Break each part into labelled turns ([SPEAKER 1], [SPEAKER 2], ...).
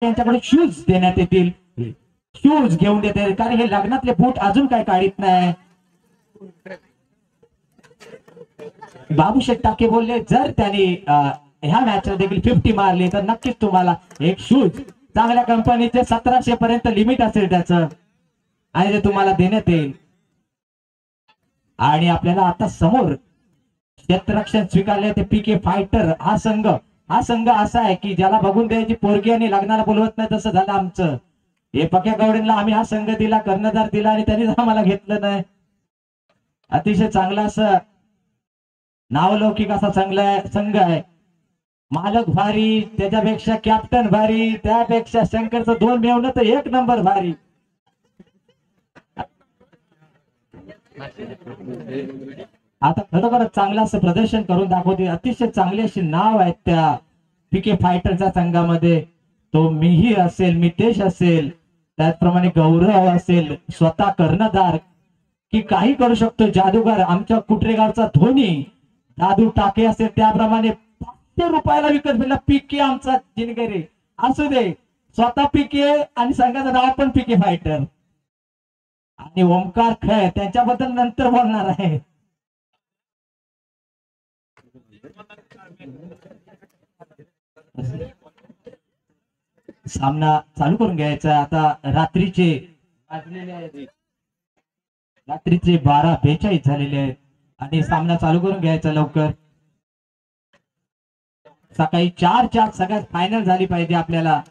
[SPEAKER 1] त्यांच्याकडे शूज देण्यात येतील, शूज घेऊन देते, कारण हे लग्नातले बूट अजून काय काढीत नाही. बाबू शेठ टाके बोलले जर त्यांनी ह्या मॅचला देखील 50 मारली तर नक्कीच तुम्हाला एक शूज चांगल्या कंपनीचे 1700 पर्यंत लिमिट असेल त्याचं, आणि ते तुम्हाला देण्यात येईल. आणि आपल्याला आता समोर क्षेत्ररक्षण स्वीकारले ते पीके फायटर हा संघ असा आहे की ज्याला बघून द्यायची पोरगी आणि लग्नाला बोलवत नाही, तसं झालं आमचं. हे पक्या गवडेंना आम्ही हा संघ दिला, कर्णधार दिला आणि त्यांनी आम्हाला घेतलं नाही. अतिशय चांगला असं नावलौकिक असा संघ आहे. मालक भारी, त्याच्यापेक्षा कॅप्टन भारी, त्यापेक्षा शंकरचं 2 मिळवणं तर 1 नंबर भारी. आता खरोखरच चांगलं असं प्रदर्शन करून दाखवते. अतिशय चांगली अशी नाव आहेत त्या पीके फायटरच्या संघामध्ये. तो मिही असेल, मितेश असेल, त्याचप्रमाणे गौरव असेल, स्वतः कर्णधार की काही करू शकतो जादूगार आमच्या कुटरेगावचा धोनी दादू टाके असेल, त्याप्रमाणे 500 रुपयाला विकत भेटला पीके आमचा जिनगरे असू दे. स्वतः पीके आणि संघाचं नाव पण पीके फायटर. आणि ओमकार खळ त्यांच्याबद्दल नंतर बोलणार आहे. सामना चालू करून घ्यायचा आता. रात्रीचे 12:42 झालेले आहेत आणि सामना चालू करून घ्यायचा लवकर. सकाळी 4 सगळ्यात फायनल झाली पाहिजे आपल्याला.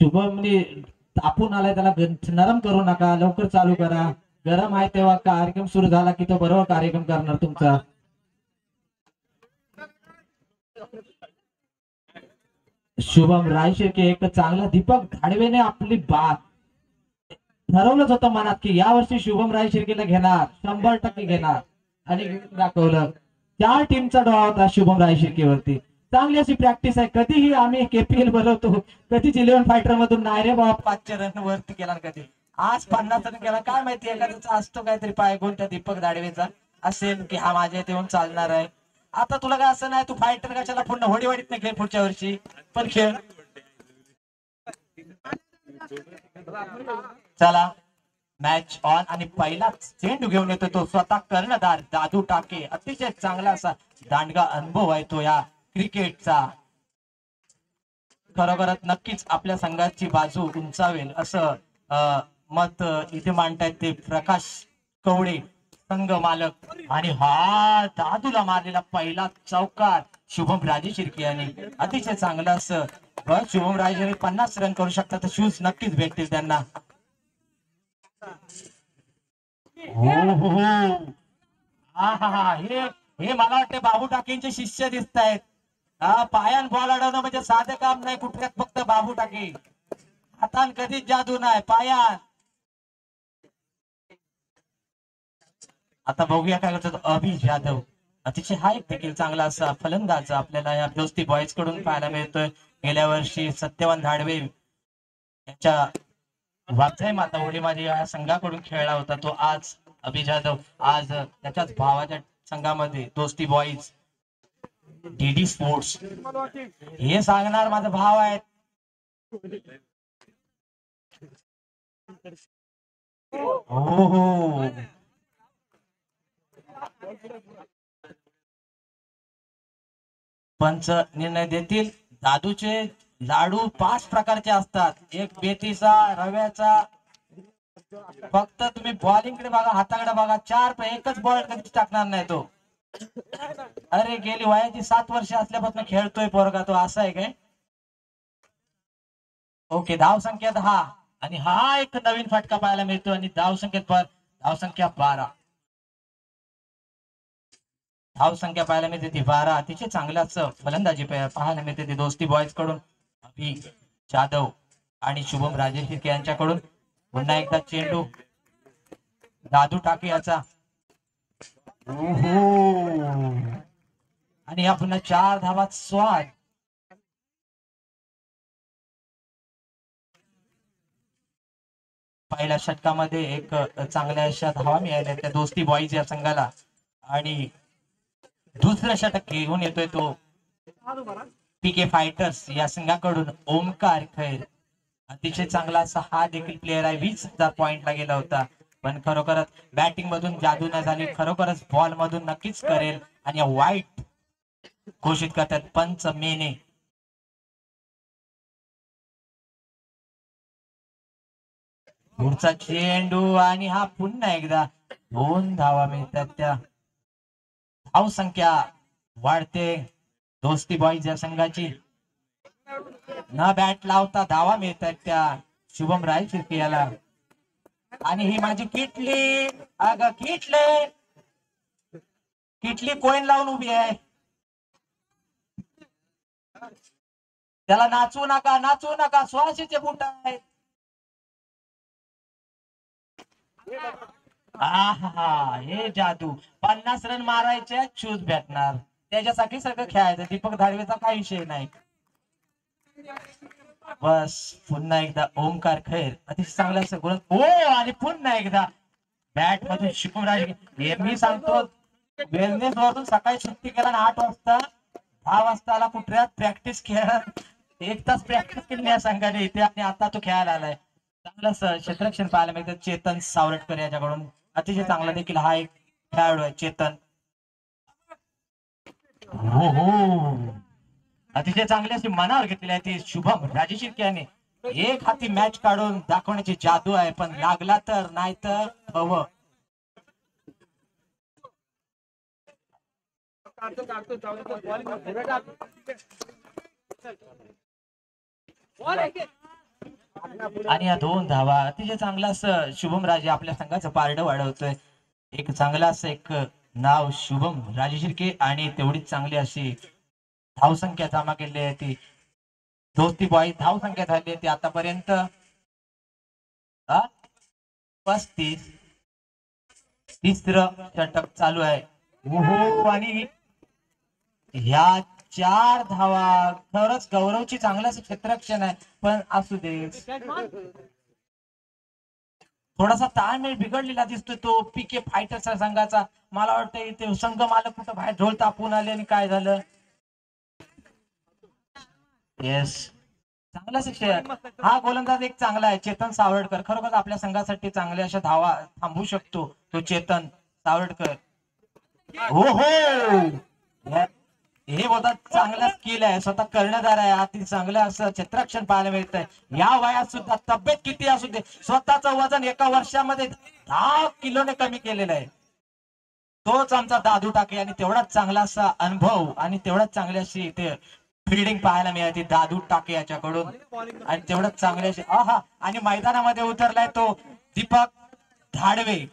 [SPEAKER 1] शुभमनी तापून आलाय, त्याला नरम करू नका, लवकर चालू करा. गरम आहे तेव्हा कार्यक्रम सुरू झाला की तो बरोबर कार्यक्रम करणार तुमचा. शुभम रायशिर्के एक चांगला. दीपक धाडवेने आपली ठरवलंच होतं मनात की यावर्षी शुभम रायशिर्केला घेणार, 100% घेणार, आणि दाखवलं. 4 टीमचा डोळा होता शुभम रायशिर्केवरती. चांगली अशी प्रॅक्टिस आहे. कधीही आम्ही केपीएल बोलवतो, कधीच 11 फायटर मधून नाही रे बाबा 5 रन वरती केला कधी. आज 50 रन केला. काय माहिती एखाद्याचा असतो काहीतरी पायगुण त्या दीपक दाडवेचा असेल की हा माझ्या इथे येऊन चालणार आहे. आता तुला काय असं नाही, तू फायटर कशाला पुन्हा होडीवाडीत नाही खेळ पुढच्या वर्षी पण खेळ. चला मॅच ऑन. आणि पहिला चेंडू घेऊन येतो तो स्वतः कर्णधार दादू टाके. अतिशय चांगला असा दांडगा अनुभव आहे तो या क्रिकेटचा. खरोखरच नक्कीच आपल्या संघाची बाजू उंचावेल असं मत इथे मांडतायत ते प्रकाश कवडे संघ मालक. आणि हा दादूला मारलेला पहिला चौकार शुभम राजेशिर्के यांनी. अतिशय चांगलं असं शुभम राजेशिर्के 50 रन करू शकतात तर शूज नक्कीच भेटतील त्यांना. हे मला वाटते बाबू टाकेंचे शिष्य दिसत आहेत. पायान बॉल अडवणं म्हणजे साधं काम नाही. कुठल्यात फक्त बाबू टाके, हातान कधीच जादू नाही, पायान. आता बघूया काय करतो अभि जाधव. अतिशय हा एक देखील चांगला असा फलंदाज आपल्याला या दोस्ती बॉईज कडून पाहायला मिळतोय. गेल्या वर्षी सत्यवान धाडवे यांच्या वाघजाई माता होळीमध्ये या संघाकडून खेळला होता तो. आज अभि जाधव आज त्याच्याच भावाच्या संघामध्ये दोस्ती बॉईज डीडी स्पोर्ट्स हे सांगणार माझा भाव आहे. हो पंच निर्णय देतील. दादूचे लाडू 5 प्रकारचे असतात. एक बेतीचा, रव्याचा. फक्त तुम्ही बॉलिंग कडे बघा, हाताकडे बघा. 4 एकच बॉल कधीच टाकणार नाही तो. अरे गेली वयाची 7 वर्ष असल्यापासून खेळतोय पोरगा तो. असा आहे काय? ओके धाव संख्या 10 आणि हा एक नवीन फटका पाहायला मिळतो. आणि धाव संख्येत धावसंख्या 12. धावसंख्या पाहायला मिळते ती 12. अतिशय चांगलाच फलंदाजी पाहायला मिळते ती दोस्ती बॉयज कडून. अभि जाधव आणि शुभम राजेशिर्के यांच्याकडून. पुन्हा एकदा चेंडू दादू टाके याचा. आणि या पुन्हा 4 धावात स्वाद. पहिल्या षटकामध्ये एक चांगल्या अशा धावा मिळाल्या त्या दोस्ती बॉईज या संघाला. आणि दुसरं षटक घेऊन येतोय तो पीके फायटर्स या संघाकडून ओमकार खैर. अतिशय चांगला असा हा देखील प्लेअर आहे. 20,000 पॉइंटला गेला होता. पण खरोखरच बॅटिंग मधून जादू न झाली. खरोखरच बॉल मधून नक्कीच करेल. आणि वाईट घोषित करतात पंच मेने. पुढचा चेंडू आणि हा पुन्हा एकदा 2 धावा मिळतात. त्या धाव संख्या वाढते दोस्ती बॉईज या संघाची. न बॅट लावता धावा मिळतात त्या शुभम रायशिर्के याला. आणि ही माझी किटली. अग किटली कोइन लावून उभी आहे. त्याला नाचू नका श्वासीचे बुट आहेत. हे जादू. 50 रन मारायचे शूज भेटणार. त्याच्यासाठी सगळं खेळायचं. दीपक धाडवेचा काही विषय नाही. बस पुन्हा एकदा ओमकार खैर अतिशय चांगला असं. आणि पुन्हा एकदा बॅट मधून शुभमराज. हे मी सांगतो वेलनेस वरून सकाळी सुट्टी केला ना 8 वाजता 10 वाजता आला कुठल्या प्रॅक्टिस खेळा. 1 तास प्रॅक्टिस केली या संघाने इथे. आणि आता तो खेळायला आलाय. चांगलं क्षेत्ररक्षण पाहायला मिळतं चेतन सावरटकर याच्याकडून. अतिशय चांगला देखील हा एक खेळाडू आहे चेतन. हो अतिशय चांगली अशी मनावर घेतलेली आहे ती शुभम राजेशिर्के याने. एक हाती मॅच काढून दाखवण्याची जादू आहे. पण लागला तर नाही तर हवं. आणि या 2 धावा अतिशय चांगला असं शुभम राजे आपल्या संघाचं पारडं वाढवतोय. एक चांगला असं एक नाव शुभम राजेशिर्के. आणि तेवढीच चांगली अशी धावसंख्या जमा केली आहे ती दोस्ती बॉईज. धावसंख्या झाली आहे ती आतापर्यंत 35. तिसरं षटक चालू आहे. आणि ह्या 4 धावा खरंच गौरवची चांगलं क्षेत्ररक्षण आहे. पण असू दे थोडासा ताळमेळ बिघडलेला दिसतोय तो पीके फायटरच्या संघाचा. मला वाटतं ते संघ मालक कुठं बाहेर ढोल तापून आले आणि काय झालं. येस चांगला शिक्षण. हा गोलंदाज एक चांगला आहे चेतन सावरटकर. खरोखर आपल्या संघासाठी चांगल्या अशा धावा थांबवू शकतो तो चेतन सावरटकर. हे बोलतात चांगला स्किल आहे. स्वतः कर्णधार आहे. अति चांगलं असं क्षेत्ररक्षण पाहायला मिळतंय. या वयात सुद्धा तब्येत किती असू दे स्वतःचं वजन एका वर्षामध्ये 10 किलोने कमी केलेलं आहे. तोच आमचा दादू टाके. आणि तेवढाच चांगला असा अनुभव आणि तेवढाच चांगली अशी इथे फिल्डिंग पाहायला मिळते दादू टाके याच्याकडून. आणि तेवढंच चांगले असे आणि मैदानामध्ये उतरलाय तो दीपक धाडवे.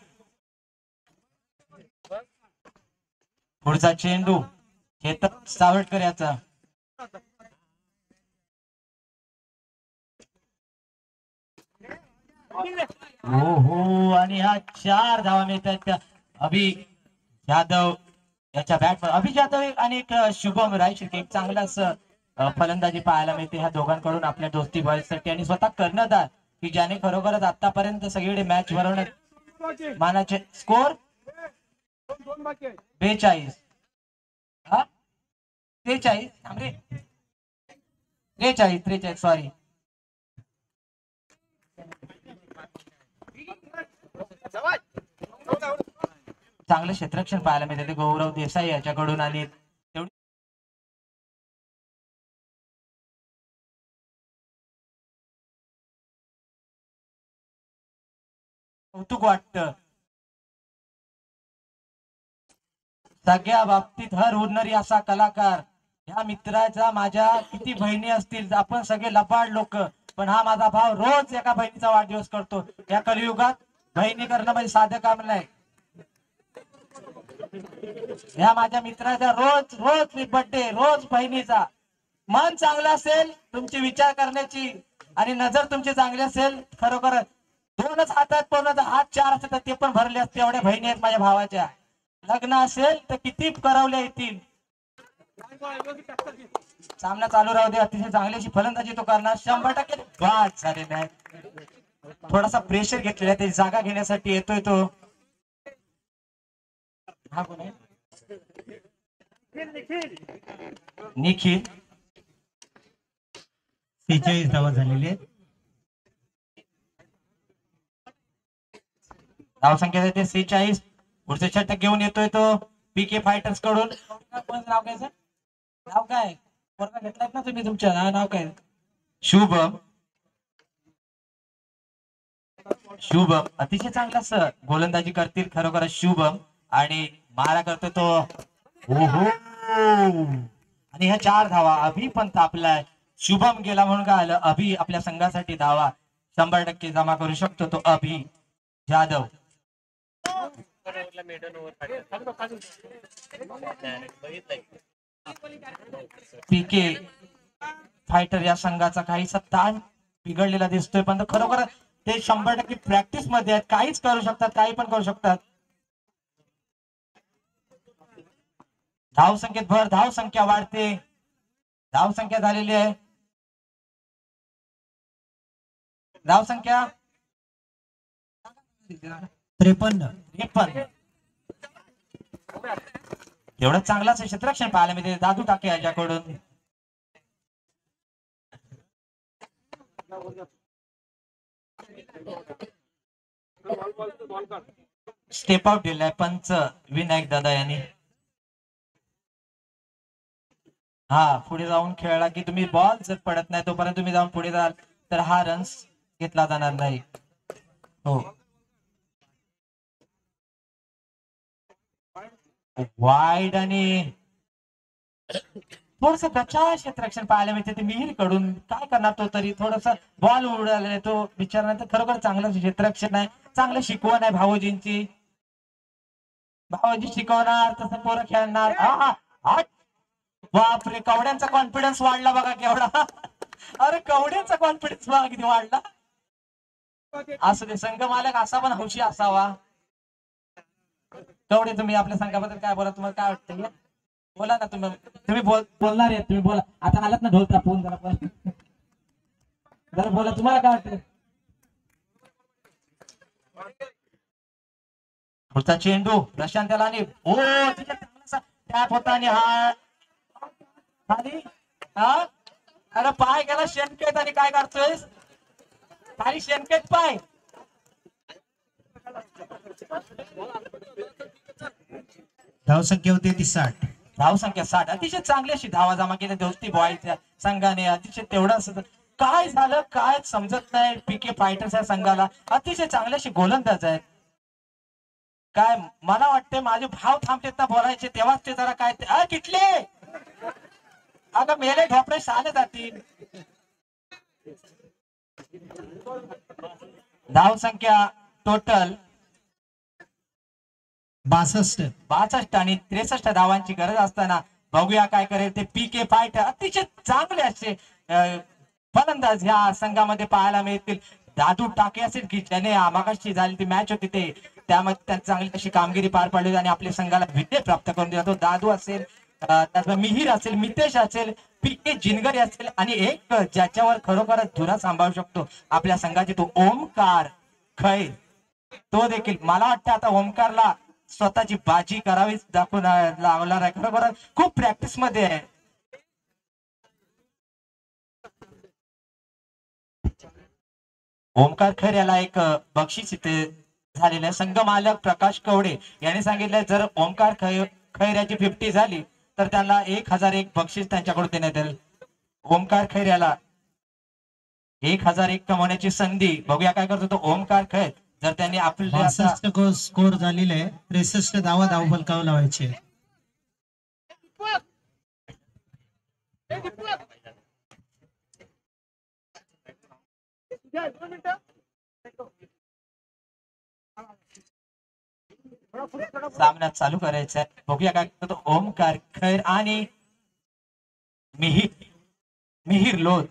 [SPEAKER 1] पुढचा चेंडू चेतन सावरटकर याचा. आणि हा 4 धावा मिळतात त्या अभि जाधव याच्या बॅट. अभि जाधव आणि एक शुभम रायशिर्के. एक चांगला असं फलंदाजी पाहायला मिळते ह्या दोघांकडून आपल्या दोस्ती बॉयसाठी. आणि स्वतः कर्णधार की ज्याने खरोखरच आतापर्यंत सगळीकडे मॅच भरवण्यात मानाचे. स्कोर 42. 43 सॉरी. चांगलं क्षेत्ररक्षण पाहायला मिळते गौरव देसाई याच्याकडून. आणि कौतुक वाटतं सगळ्या बाबतीत हर हुनरी असा कलाकार. ह्या मित्राचा माझ्या किती बहिणी असतील आपण सगळे लबाड लोक. पण हा माझा भाव रोज एका बहिणीचा वाढदिवस करतो. या कलियुगात बहिणी करणं म्हणजे साधं काम नाही. या माझ्या मित्राचा रोज रोज मी बर्थडे रोज बहिणीचा. मन चांगलं असेल तुमची विचार करण्याची आणि नजर तुमची चांगली असेल खरोखर दोनच हातात कोणाचा हात चार असतात ते पण भरले असते एवढ्या बहिणी आहेत माझ्या भावाच्या. लग्न असेल तर किती करवल्या येतील. सामना चालू राहू दे. अतिशय चांगल्याशी फलंदाजी तो करणार 100% बाद झालेला आहे. थोडासा प्रेशर घेतलेला आहे. जागा घेण्यासाठी येतोय तो. हा कोण आहे? निखिल.
[SPEAKER 2] 46 धावा झालेली आहेत.
[SPEAKER 1] धावसंख्या देते 46. पुढचे षटक घेऊन येतोय तो पीके फायटर्स कडून. नाव काय सर? नाव काय पोरगा घेतलात ना तुम्ही तुमच्या नाव काय? शुभम. शुभम अतिशय चांगला सर गोलंदाजी करतील खरोखर शुभम. आणि मारा करतो तो. ओहो आणि ह्या 4 धावा. अभि पण तापलाय. शुभम गेला म्हणून काय आलं. अभि आपल्या संघासाठी धावा 100% जमा करू शकतो तो अभि जाधव. पीके फायटर या संघाचा काहीसा ताण बिघडलेला दिसतोय पण खरोखर ते 100% प्रॅक्टिस मध्ये आहेत. काहीच करू शकतात काही पण करू शकतात. धाव संख्येत भर. धाव संख्या वाढते. धाव संख्या झालेली आहे. धाव संख्या
[SPEAKER 2] 53.
[SPEAKER 1] एवढं चांगलाच क्षेत्ररक्षण पाहायला मिळते दादू टाके याच्याकडून. स्टेप आउट दिलाय पंच विनायक दादा यांनी. हा पुढे जाऊन खेळला की तुम्ही बॉल जर पडत नाही तोपर्यंत तुम्ही जाऊन पुढे जाल तर हा रन्स घेतला जाणार नाही. हो वाईड आणि थोडस गचा क्षेत्ररक्षण पाहायला मिळते ते मिहीर कडून. काय करणार तो तरी थोडस बॉल उडाला तो विचारणार खरोखर चांगलं क्षेत्ररक्षण आहे. चांगलं शिकवण आहे भाऊजींची. भाऊजी शिकवणार तसं पोरं खेळणार. बापरे कवड्यांचा कॉन्फिडन्स वाढला बघा केवढा. अरे कवड्यांचा कॉन्फिडन्स बघा किती वाढला. असू दे संघ मालक असा पण हौशी असावा. कवडे तुम्ही आपल्या संघाबद्दल काय बोला तुम्हाला काय वाटतं? बोला ना तुम्ही. तुम्ही बोलणार आहे तुम्ही बोला. आता आलात ना ढोल तापवून जरा पण जरा बोला तुम्हाला काय वाटतं? पुढचा चेंडू प्रशांत लाने. ओ टॅप होता आणि हा खाली. हा अरे पाय गेला शेणकेत आणि काय करतोय खाली शेणकेत पाय.
[SPEAKER 2] धाव संख्या होती ती 60.
[SPEAKER 1] धाव संख्या 60. अतिशय चांगली अशी धावा जमा केल्या दोस्ती बॉयच्या संघाने. अतिशय तेवढं काय झालं काय समजत नाही. पीके फायटर्स या संघाला अतिशय चांगली अशी गोलंदाज आहेत. काय मला वाटते माझे भाव थांबतेत ना बोलायचे तेव्हाच ते जरा काय किटले. अगं मेले ढोपळे शाले जातील. धाव संख्या टोटल 62 आणि 63 धावांची गरज असताना बघूया काय करेल ते पीके फायटर. अतिशय चांगले असे फलंदाज ह्या संघामध्ये पाहायला मिळतील. दादू टाके असेल की ज्याने मागाशी झाली ती मॅच होती ते त्यामध्ये त्यांनी चांगली अशी कामगिरी पार पाडली आणि आपल्या संघाला विजय प्राप्त करून दिला. तो दादू असेल त्यात मिहीर असेल मितेश असेल पीके जिनगरे असेल आणि एक ज्याच्यावर खरोखरच धुरा सांभाळू शकतो आपल्या संघाचे तो ओमकार खैर. तो देखील मला वाटतं आता ओमकारला स्वतःची बाजी करावीच दाखवून लावणार आहे. खरोखर खूप प्रॅक्टिस मध्ये आहे. ओमकार खैर याला एक बक्षीस इथे झालेलं आहे. संघ मालक प्रकाश कवडे यांनी सांगितलं जर ओमकार खैर याची 50 झाली तर त्यांना 1001 बक्षीस त्यांच्याकडून देण्यात येईल. ओमकार खैर याला 1001 कमवण्याची संधी. बघूया काय करतो तो ओमकार खैर. जर त्यांनी आपल्या
[SPEAKER 2] स्कोर झालेला आहे. 63 धावा धावफलकावर लावायचे.
[SPEAKER 1] सामना चालू करायचा आहे. बघूया काय करतो ओमकार खैर आणि मिहिर मिहिर लोध.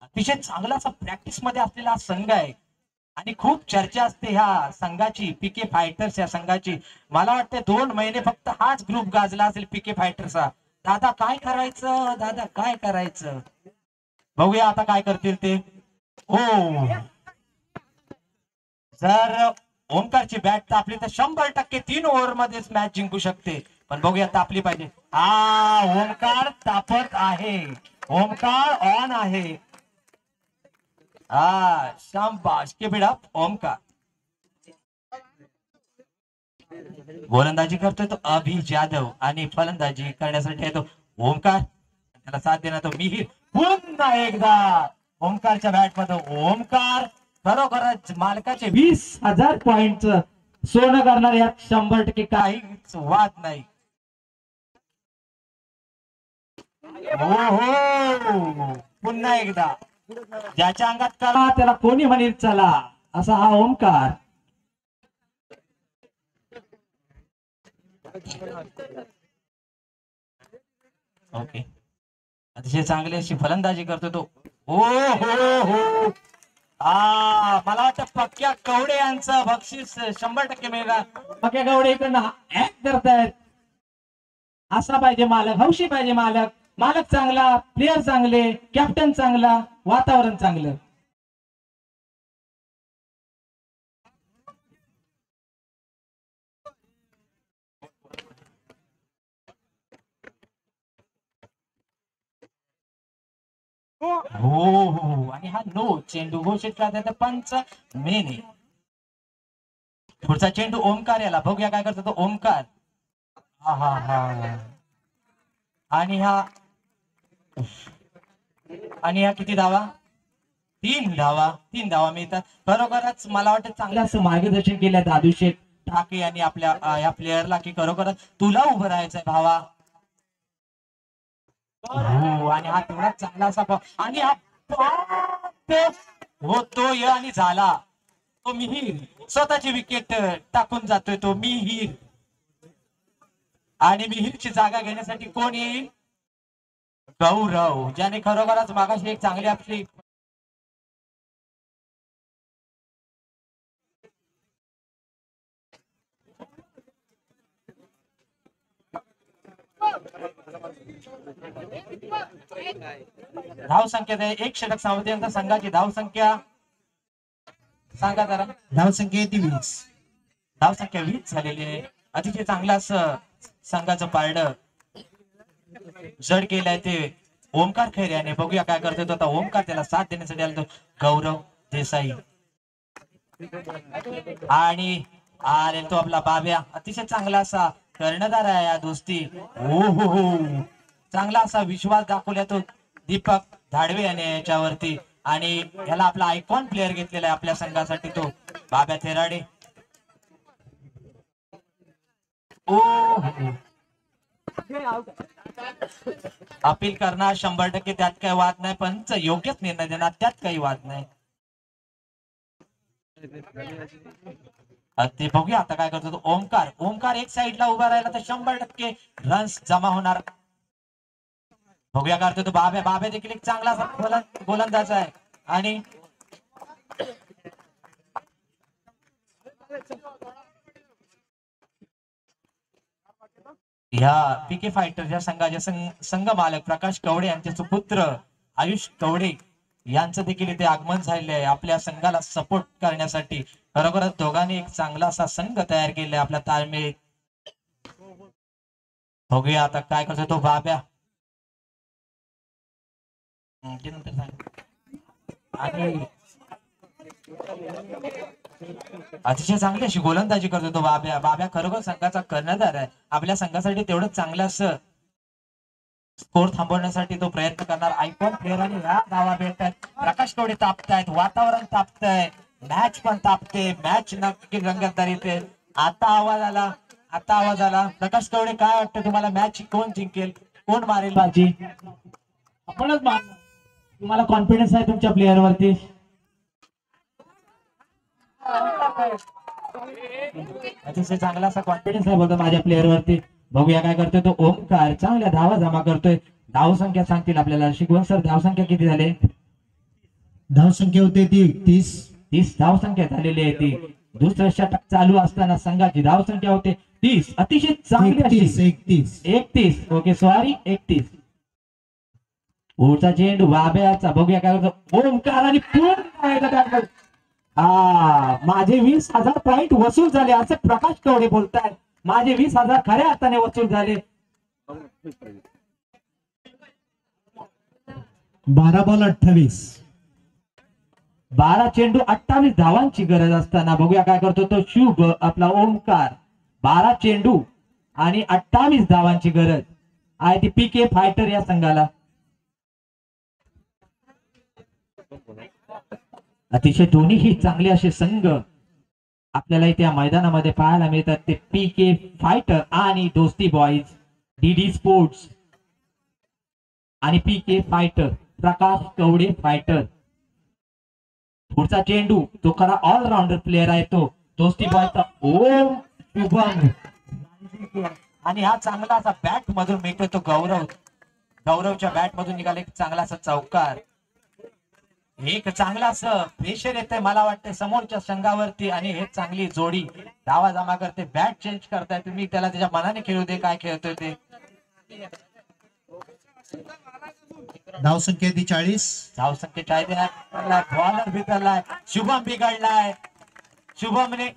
[SPEAKER 1] अतिशय चांगला असा प्रॅक्टिस मध्ये असलेला हा संघ आहे आणि खूप चर्चा असते ह्या संघाची, पीके फायटर्स या संघाची. मला वाटतं 2 महिने फक्त हाच ग्रुप गाजला असेल पीके फायटरचा. दादा काय करायचं, दादा काय करायचं, बघूया आता काय करतील ते. हो, जर ओमकारची बॅट तापली तर 100% 3 ओव्हर मध्येच मॅच जिंकू शकते. पण बघूया तापली पाहिजे. ओमकार तापत आहे, ओमकार ऑन आहे. शाबाश, कीप इट अप ओमकार. गोलंदाजी करतोय तो अभि जाधव आणि फलंदाजी करण्यासाठी येतो ओमकार. त्याला साथ देणार तो मिहिर. पुन्हा एकदा ओमकारच्या बॅट मध्ये ओमकार खरोखरच मालकाचे 20,000 पॉइंट सोनं करणार, यात 100% काहीच वाद नाही. हो, पुन्हा एकदा ज्याच्या अंगात कला त्याला कोणी म्हणेल चला, असा हा ओमकार. ओके, अतिशय चांगली अशी फलंदाजी करतो तो. हो हो हो, मला वाटतं पक्क्या कवडे यांचं बक्षीस 100% मिळणार. पक्क्या कवडे इकडनं ऍक्ट करतायत. असा पाहिजे मालक, हौशी पाहिजे मालक. मालक चांगला, प्लेयर चांगले, कॅप्टन चांगला, वातावरण चांगलं. हो हो, आणि हा नो चेंडू घोषित करतात पंच मेने. पुढचा चेंडू ओमकार याला, बघूया काय करतो तो ओमकार. हा हा हा, आणि हा किती धावा? 3 धावा. 3 धावा मिळतात. खरोखरच मला वाटतं चांगलं असं मार्गदर्शन केलं दादूशेठ ठाके यांनी आपल्या या प्लेयरला, की खरोखरच तुला उभं राहायचंय भावा. हो, आणि हा तेवढा चांगला असा आणि हा होतोय आणि झाला तो मिहिर. स्वतःची विकेट टाकून जातोय तो मिहिर. आणि मिहिरची जागा घेण्यासाठी कोण येईल? गौरव, ज्याने खरोखरच मागाशी एक चांगली आपली धाव संख्या आहे. 1 षटक सामर्थ्यानंतर संघाची धाव संख्या सांगा जरा.
[SPEAKER 2] धाव संख्या 20.
[SPEAKER 1] धाव संख्या 20 झालेली आहे. अतिशय चांगलं असं संघाचं पारडं जड केलंय ते ओमकार खैरे याने. बघूया काय करतोय तो आता ओमकार. त्याला साथ देण्यासाठी आला तो गौरव देसाई. आणि आले तो आपला बाब्या. अतिशय चांगला असा कर्णधार आहे या दोस्ती. हो हो हो, चांगला असा विश्वास दाखवला तो दीपक धाडवे याने याच्यावरती. आणि याला आपला आयकॉन प्लेअर घेतलेला आहे आपल्या संघासाठी तो बाब्या थेराडे. ओ, अपील करणार 100%, त्यात काही वाद नाही. पंच योग्यच निर्णय देणार, त्यात काही वाद नाही. ते बघूया आता काय करतो तो ओमकार. ओमकार एक साइडला उभा राहिला तर 100% रन्स जमा होणार. बघूया करतो तो बाब्या. बाब्या देखील एक चांगला गोलंदाज आहे. आणि ह्या पीके फायटरच्या संघाचे संघ मालक प्रकाश कवडे यांचे सुपुत्र आयुष कवडे यांचं देखील इथे आगमन झालेलं आहे आपल्या संघाला सपोर्ट करण्यासाठी. खरोखरच दोघांनी एक चांगला असा संघ तयार केलाय आपल्या ताळमेळीत. बघूया आता काय करतो तो बाब्या. आणि अतिशय चांगली अशी गोलंदाजी करतो तो बाब्या. बाब्या खरोखर संघाचा कर्णधार आहे. आपल्या संघासाठी तेवढंच चांगलं असं स्कोर थांबवण्यासाठी तो प्रयत्न करणार. आयकॉन प्लेअर आणि ह्या धावा भेटतात. प्रकाश कवडे तापतायत, वातावरण तापतंय, मॅच पण तापते. मॅच नक्की रंगतदार येते. आता आवाज आला, आता आवाज आला. प्रकाश कवडे, काय वाटतं तुम्हाला मॅच कोण जिंकेल, कोण मारेल बाजी? आपणच मारणार. तुम्हाला कॉन्फिडन्स आहे तुमच्या प्लेअर वरती? अतिशय चांगला असा कॉन्फिडन्स आहे बोलतो माझ्या प्लेअर वरती. बघूया काय करतोय तो ओमकार. चांगल्या धावा जमा करतोय. धाव संख्या सांगतील आपल्याला शिकवण सर. धाव संख्या किती झाले?
[SPEAKER 2] धाव संख्या होते ती 30.
[SPEAKER 1] 30 धाव संख्या झालेली आहे ती. दुसरं षटक चालू असताना संघाची धाव संख्या होते 30. अतिशय चांगली अशी
[SPEAKER 2] 31.
[SPEAKER 1] 31. Okay sorry 31. पुढचा चेंडू वाब्याचा. बघूया काय करतो ओमकार आणि पूर्ण माझे 20,000 पॉइंट वसूल झाले असं प्रकाश कवडे बोलतायत. माझे 20,000 खऱ्या अर्थाने वसूल झाले.
[SPEAKER 2] 12 बॉल 28.
[SPEAKER 1] 12 चेंडू 28 धावांची गरज असताना बघूया काय करतो तो शुभ आपला ओमकार. 12 चेंडू आणि 28 धावांची गरज आहे ती पीके फायटर या संघाला. अतिशय दोन्हीही चांगले असे संघ आपल्याला इथे या मैदानामध्ये पाहायला मिळतात. ते पीके फायटर आणि दोस्ती बॉईज डीडी स्पोर्ट्स आणि पीके फायटर प्रकाश कवडे फायटर. पुढचा चेंडू तो खरा ऑलराऊंडर प्लेअर आहे तो दोस्ती बॉयचा ओम शुभम. आणि हा चांगला असा बॅट मधून मिळतोय तो गौरवच्या बॅट मधून निघाला एक चांगला असा चौकार. एक चांगला असं प्रेशर येतंय मला वाटतंय समोरच्या संघावरती. आणि हे चांगली जोडी धावा जमा करते. बॅट चेंज करताय तुम्ही त्याला त्याच्या मनाने खेळू दे काय खेळतोय ते.
[SPEAKER 2] धाव संख्या ती 40.
[SPEAKER 1] धाव संख्या 40. बॉलर बिघडलाय. शुभम बिघडलाय. शुभमने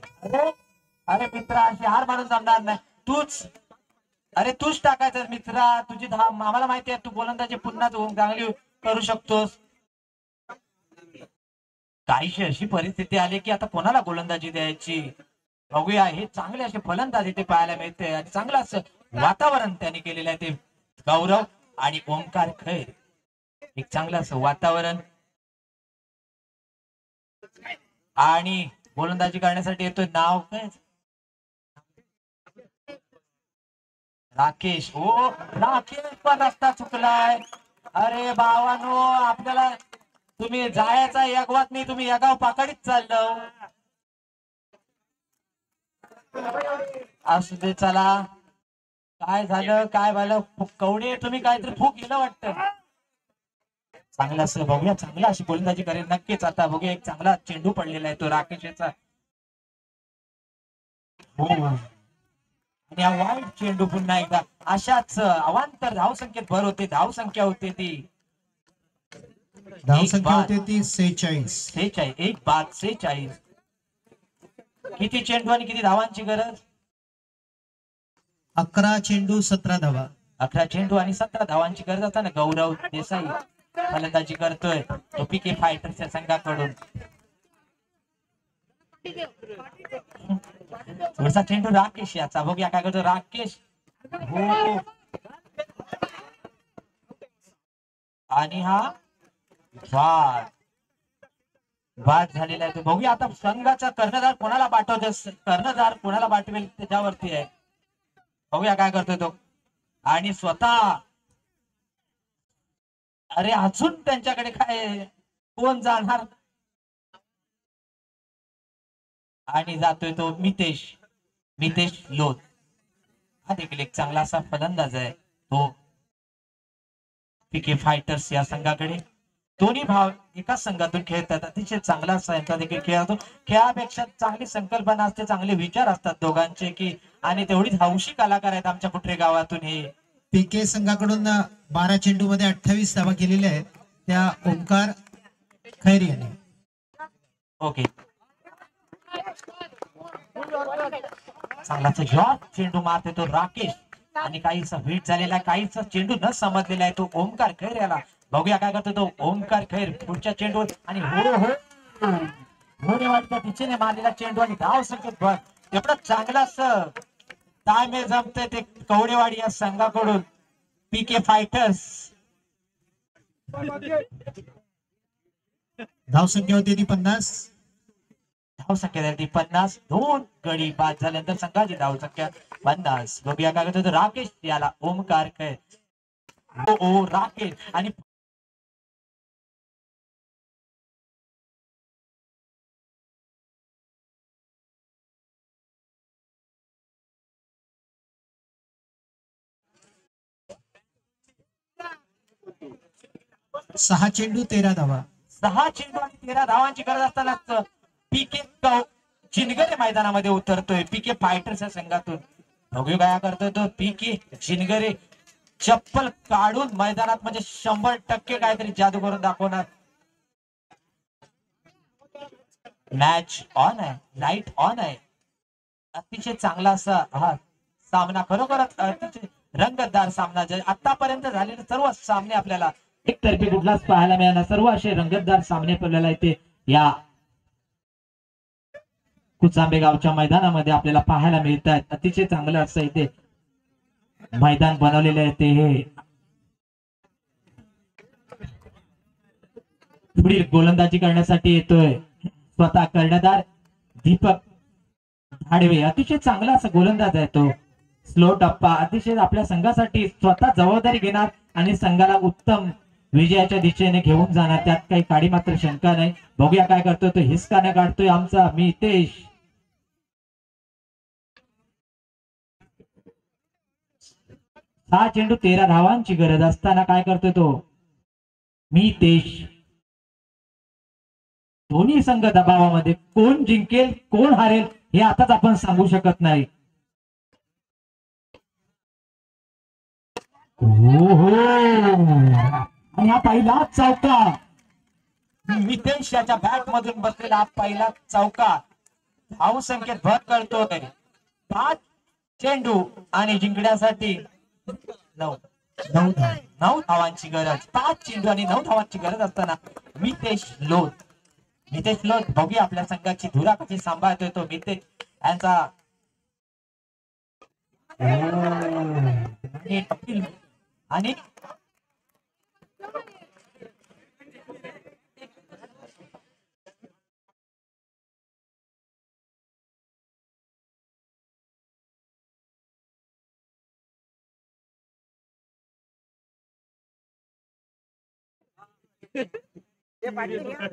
[SPEAKER 1] अरे मित्रा अशी हार मानून जमणार नाही. तूच टाकायचं मित्रा. तुझी धाव आम्हाला माहिती आहे तू गोलंदाजी पुन्हा चांगली करू शकतोस. काहीशी अशी परिस्थिती आली की आता कोणाला गोलंदाजी द्यायची बघूया. हे चांगले असे फलंदाजी ते पाहायला मिळते आणि चांगलं असं वातावरण त्यांनी केलेलं आहे ते गौरव आणि ओमकार खैर. एक चांगलं असं वातावरण आणि गोलंदाजी करण्यासाठी येतोय नाव काय राकेश. ओ राकेश पण रस्ता चुकलाय. अरे भावानो आपल्याला तुम्ही जायचा यगवात नाही तुम्ही यगाव पाकडीत चाललो. असू दे चला. काय झालं कवडे तुम्ही काहीतरी फूक गेलं वाटतं. चांगलं असं बघूया. चांगला अशी गोलंदाजी करेल नक्कीच. आता बघूया एक चांगला चेंडू पडलेला आहे तो राकेशचा. आणि हा वाईट चेंडू पुन्हा एकदा अशाच अवांतर धाव संख्येत भर होते. धाव संख्या होते ती
[SPEAKER 2] धाव संख्या होते ती 46.
[SPEAKER 1] 46. किती चेंडू आणि किती धावांची गरज?
[SPEAKER 2] 11 चेंडू 17 धावा.
[SPEAKER 1] 11 चेंडू आणि 17 धावांची गरज असताना गौरव देसाई फलंदाजी करतोय तो पीके फायटरच्या संघाकडून. थोडासा चेंडू राकेश याचा. बघूया काय करतो राकेश. हो आणि हा बाद झालेला आहे. बघूया आता संघाचा कर्णधार कोणाला पाठवतो. कर्णधार कोणाला पाठवेल त्याच्यावरती आहे. बघूया काय करतोय तो. आणि स्वतः अरे अजून त्यांच्याकडे काय कोण जाणार. आणि जातोय तो मितेश लोध. हा देखील एक चांगला असा फलंदाज आहे तो पीके फायटर्स या संघाकडे. दोन्ही भाव एकाच संघातून खेळतात. अतिशय चांगला असा यांचा देखील खेळ होतो. खेळापेक्षा चांगली संकल्पना असते चांगले विचार असतात दोघांचे की. आणि तेवढीच हौशी कलाकार आहेत आमच्या कुठे गावातून हे.
[SPEAKER 2] पीके संघाकडून 12 चेंडू मध्ये 28 धावा केलेल्या आहेत त्या ओमकार खैर यांनी.
[SPEAKER 1] ओके चांगला शॉट चेंडू मारते तो राकेश. आणि काहीसा हिट झालेला आहे. काहीसा चेंडू न समजलेला आहे तो ओमकार खैर याला. बघूया काय करतो तो ओमकार खैर पुढच्या चेंडू. आणि घोडेवाडीच्या दिशेने मारलेला चेंडू आणि धाव संख्येत भर. एवढं चांगला असं ताळमेळ जमतंय ते कवडेवाडी या संघाकडून पीके फायटर्स.
[SPEAKER 2] धाव संख्या होती ती 50.
[SPEAKER 1] धाव संख्या झाली 50. 2 गडी बाद झाल्यानंतर संघाची धाव संख्या 50. बघूया काय करतो राकेश याला ओमकार खैर. ओ राकेश आणि
[SPEAKER 2] 6 चेंडू 13 धावा.
[SPEAKER 1] 6 चेंडू आणि 13 धावांची गरज असताना पीके चिनगरे मैदानामध्ये उतरतोय पीके फायटरच्या संघातून. बघू काय करतोय तो पीके चिनगरे. चप्पल काढून मैदानात म्हणजे 100% काहीतरी जादू करून दाखवणार. मॅच ऑन आहे, लाईट ऑन आहे. अतिशय चांगला असा हा सामना, खरोखरच अतिशय रंगतदार सामना. आतापर्यंत झालेले सर्व सामने आपल्याला एकतर्फी कुठलाच पाहायला मिळाला. सर्व असे रंगतदार सामने आपल्याला इथे या कुचांबे गावच्या मैदानामध्ये आपल्याला पाहायला मिळत आहेत. अतिशय चांगलं असं इथे मैदान बनवलेले आहे. ते हे पुढील गोलंदाजी करण्यासाठी येतोय स्वतः कर्णधार दीपक धाडवे. अतिशय चांगला असा गोलंदाज आहे तो. स्लो टप्पा अतिशय आपल्या संघासाठी स्वतः जबाबदारी घेणार आणि संघाला उत्तम विजयाच्या दिशेने घेऊन जाणार, त्यात काही काडी मात्र शंका नाही. बघूया काय करतोय तो. हिसकाने काढतोय आमचा मितेश. 6 चेंडू 13 धावांची गरज असताना काय करतोय तो मितेश. दोन्ही संघ दबावामध्ये. कोण जिंकेल कोण हारेल हे आताच आपण सांगू शकत नाही. आणि हा पहिला चौका. मितेश याच्या बॅट मधून बसलेला हा पहिला चौका धावसंख्येत भर करतोय. 5 चेंडू आणि जिंकण्यासाठी 9 धावांची गरज. 5 चेंडू आणि 9 धावांची गरज असताना मितेश लोध. बघूया आपल्या संघाची धुरा कशी सांभाळतोय तो मितेश यांचा. आणि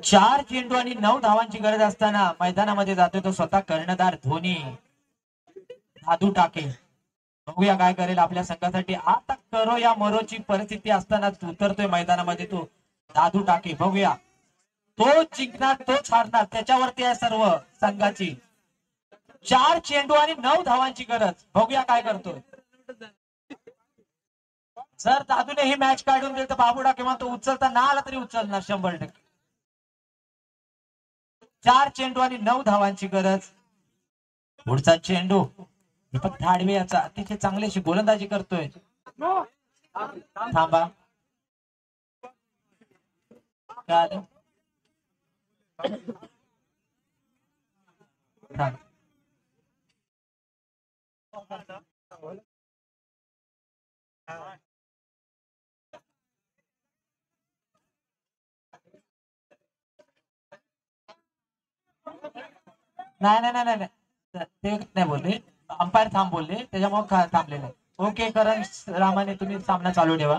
[SPEAKER 1] 4 चेंडू आणि 9 धावांची गरज असताना मैदानामध्ये जातोय तो स्वतः कर्णधार धोनी दादू टाके. बघूया काय करेल आपल्या संघासाठी. आता करो या मरोची परिस्थिती असताना उतरतोय मैदानामध्ये तो दादू टाके. बघूया तो जिंकणार तोच हारणार त्याच्यावरती आहे सर्व संघाची. 4 चेंडू आणि 9 धावांची गरज. बघूया काय करतोय. जर दादूने ही मॅच काढून दिली तर बाबूडा किंवा तो उचलता ना आला तरी उचलणार 100%. 4 चेंडू आणि 9 धावांची गरज. पुढचा चेंडू दीपक धाडवे याचा अतिशय चांगल्याशी गोलंदाजी करतोय. थांबा काय नाही नाही नाही नाही ते नाही बोलले. अंपायर थांब बोलले त्याच्यामुळे थांबलेले. ओके करण रामाने तुम्ही सामना चालू ठेवा.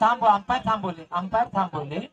[SPEAKER 1] थांब अंपायर थांब बोलले. अंपायर थांब बोलले.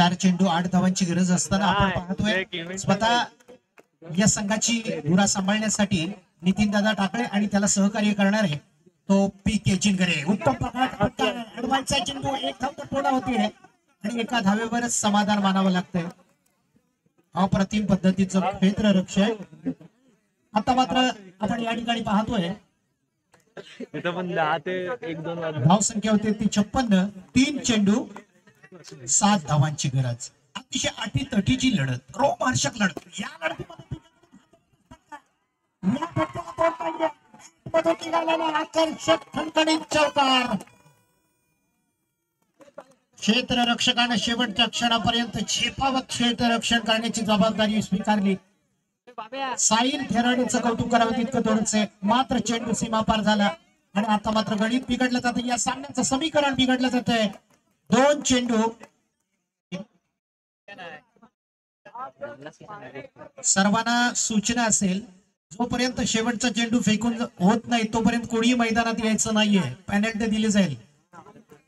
[SPEAKER 2] 4 चेंडू 8 धावांची गरज असताना आपण पाहतोय स्वतः या संघाची धुरा सांभाळण्यासाठी नितीन दादा टाकळे आणि त्याला सहकार्य करणारे तो पी.के. चिंगरे. उत्तम प्रकारात अडवायचा चेंडू एक धाव पूर्ण होती आणि एका धावेवरच समाधान मानावं लागतंय. अप्रतिम पद्धतीचं क्षेत्ररक्षण. आता मात्र आपण या ठिकाणी पाहतोय धाव संख्या होती ती 56. 3 चेंडू 7 धावांची गरज. अतिशय अटीतटीची लढत, रोमहर्षक लढत. या लढतीमध्ये आकर्षक खणखणीत चौकार. क्षेत्ररक्षकाने शेवटच्या क्षणापर्यंत झेपावत क्षेत्ररक्षण करण्याची जबाबदारी स्वीकारली. साहिल थेराडेचं कौतुक करावं तितकं थोडंच आहे. मात्र चेंडू सीमापार झाला आणि आता मात्र गणित बिघडलं जातं. या सामन्याचं समीकरण बिघडलं जात आहे. 2 चेंडू. सर्वांना सूचना असेल, जोपर्यंत शेवटचा चेंडू फेकून होत नाही तोपर्यंत कोणीही मैदानात यायचं नाहीये. पेनल्टी दिली जाईल.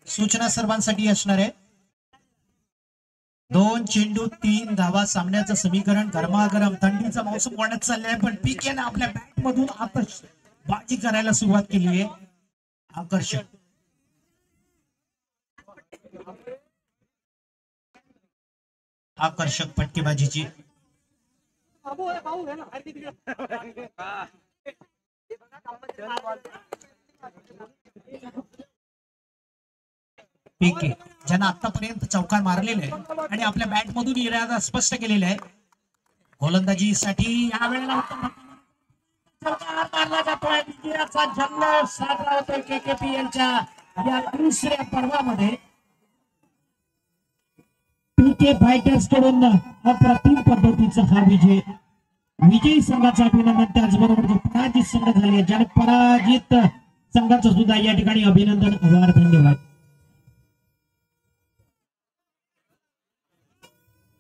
[SPEAKER 2] सूचना सर्वांसाठी असणार आहे. 2 चेंडू 3 धावा. सामन्याचं समीकरण गरमागरम. थंडीचा मौसम वाढत चाललाय पण पीके ने आपल्या बॅट मधून आतषबाजी करायला सुरुवात केली आहे. आकर्षक आकर्षक फटकेबाजीची पीके ज्यांना आतापर्यंत चौकार मारलेले आहे आणि आपल्या बॅट मधून इरादा स्पष्ट केलेला आहे. गोलंदाजीसाठी यावेळेला चौकार मारला जातोय. विजयाचा जल्लोष साजरा होतोय KKPLच्या या दुसऱ्या पर्वामध्ये. पीके फायटर्स कडून अप्रतिम पद्धतीचा हा विजय. विजयी संघाचं अभिनंदन. त्याचबरोबर जो पराजित संघ झाले ज्याने पराजित संघाचं सुद्धा या ठिकाणी अभिनंदन. आभार, धन्यवाद.